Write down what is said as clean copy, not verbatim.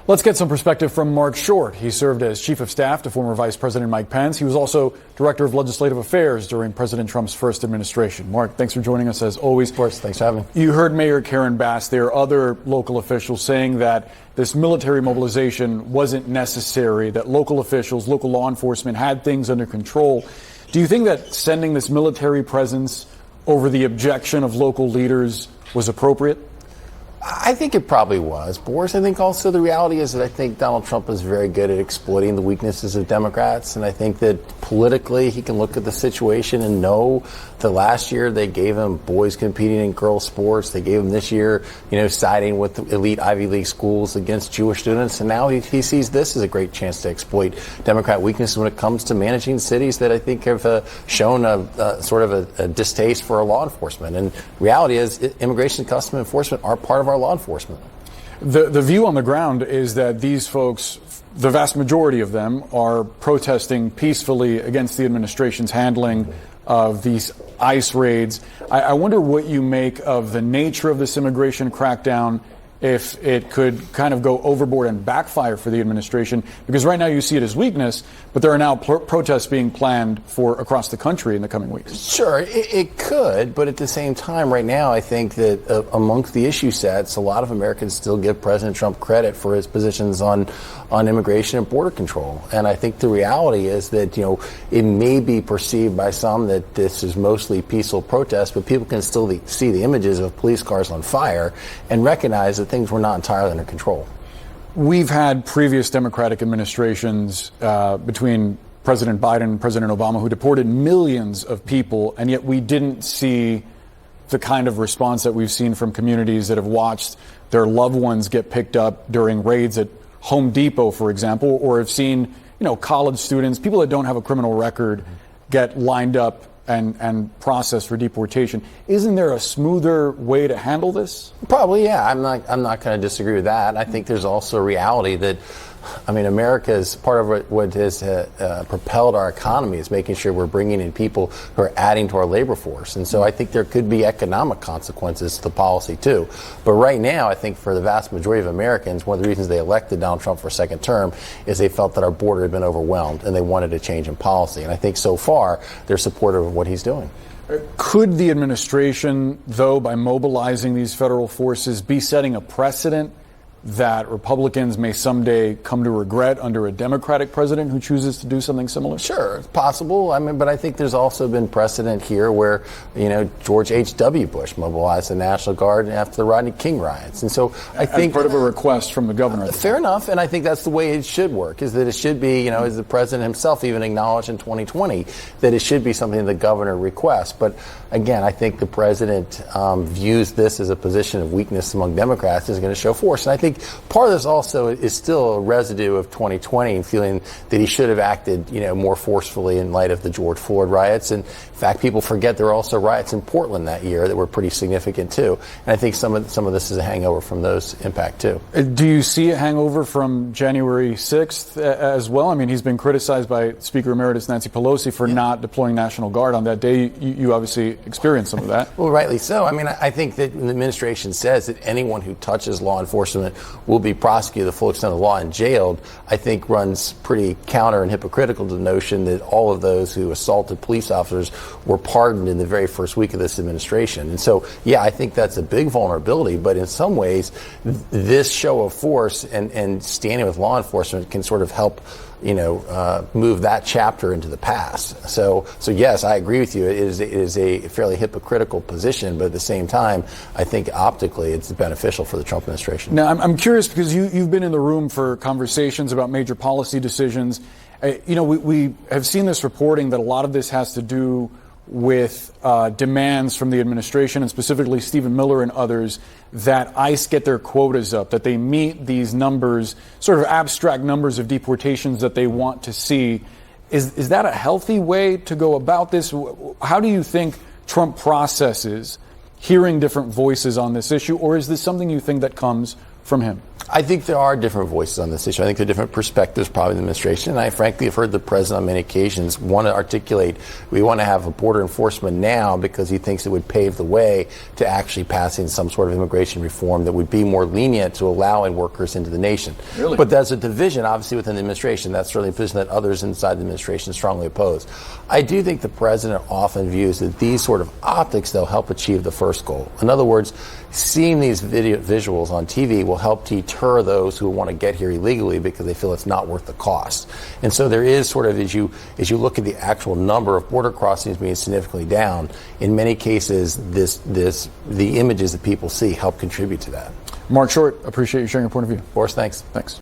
Let's get some perspective from Marc Short. He served as Chief of Staff to former Vice President Mike Pence. He was also Director of Legislative Affairs during President Trump's first administration. Marc, thanks for joining us as always. Of course, thanks for having me. You heard Mayor Karen Bass there, other local officials saying that this military mobilization wasn't necessary, that local officials, local law enforcement had things under control. Do you think that sending this military presence over the objection of local leaders was appropriate? I think it probably was, Boris. I think also the reality is that I think Donald Trump is very good at exploiting the weaknesses of Democrats. And I think that politically he can look at the situation and know that last year they gave him boys competing in girls sports. They gave him this year, siding with the elite Ivy League schools against Jewish students. And now he sees this as a great chance to exploit Democrat weaknesses when it comes to managing cities that I think have shown a distaste for law enforcement. And reality is immigration and customs enforcement are part of our law enforcement. The view on the ground is that these folks, the vast majority of them, are protesting peacefully against the administration's handling of these ICE raids. I wonder what you make of the nature of this immigration crackdown, if it could kind of go overboard and backfire for the administration, because right now you see it as weakness, but there are now protests being planned for across the country in the coming weeks. Sure, it could, but at the same time, right now, I think that amongst the issue sets, a lot of Americans still give President Trump credit for his positions on immigration and border control. And I think the reality is that, it may be perceived by some that this is mostly peaceful protest, but people can still see the images of police cars on fire and recognize that things were not entirely under control. We've had previous Democratic administrations between President Biden and President Obama who deported millions of people, and yet we didn't see the kind of response that we've seen from communities that have watched their loved ones get picked up during raids at Home Depot, for example, or have seen, college students, people that don't have a criminal record, get lined up and processed for deportation. Isn't there a smoother way to handle this? Probably, yeah. I'm not going to disagree with that. I think there's also a reality that, America is part of what has propelled our economy is making sure we're bringing in people who are adding to our labor force. And so I think there could be economic consequences to the policy, too. But right now, I think for the vast majority of Americans, one of the reasons they elected Donald Trump for a second term is they felt that our border had been overwhelmed and they wanted a change in policy. And I think so far, they're supportive of what he's doing. Could the administration, though, by mobilizing these federal forces, be setting a precedent that Republicans may someday come to regret under a Democratic president who chooses to do something similar? Sure, it's possible. But I think there's also been precedent here where, George H.W. Bush mobilized the National Guard after the Rodney King riots. And so I think part of a request from the governor. Fair enough. And I think that's the way it should work, is that it should be, as the president himself even acknowledged in 2020, that it should be something the governor requests. But again, I think the president views this as a position of weakness among Democrats is going to show force. And I think part of this also is still a residue of 2020 and feeling that he should have acted, more forcefully in light of the George Floyd riots. And in fact, people forget there were also riots in Portland that year that were pretty significant too. And I think some of this is a hangover from those impact too. Do you see a hangover from January 6th as well? He's been criticized by Speaker Emeritus Nancy Pelosi for not deploying National Guard on that day. You obviously experienced some of that. Well, rightly so. I think that the administration says that anyone who touches law enforcement will be prosecuted to the full extent of the law and jailed, I think runs pretty counter and hypocritical to the notion that all of those who assaulted police officers were pardoned in the very first week of this administration. And so, yeah, I think that's a big vulnerability, but in some ways, this show of force and standing with law enforcement can sort of help move that chapter into the past. So yes, I agree with you. It is a fairly hypocritical position, but at the same time, I think optically it's beneficial for the Trump administration. Now, I'm curious because you've been in the room for conversations about major policy decisions. We have seen this reporting that a lot of this has to do with demands from the administration and specifically Stephen Miller and others that ICE get their quotas up, that they meet these numbers, sort of abstract numbers of deportations that they want to see. Is that a healthy way to go about this? How do you think Trump processes hearing different voices on this issue, or is this something you think that comes from him? I think there are different voices on this issue. I think there are different perspectives probably in the administration. And I frankly have heard the president on many occasions want to articulate we want to have a border enforcement now because he thinks it would pave the way to actually passing some sort of immigration reform that would be more lenient to allowing workers into the nation. Really? But there's a division, obviously, within the administration. That's certainly a position that others inside the administration strongly oppose. I do think the president often views that these sort of optics, though, help achieve the first goal. In other words, seeing these visuals on TV will help deter those who want to get here illegally because they feel it's not worth the cost. And so there is sort of, as you look at the actual number of border crossings being significantly down, in many cases, the images that people see help contribute to that. Marc Short, appreciate you sharing your point of view. Boris, thanks. Thanks.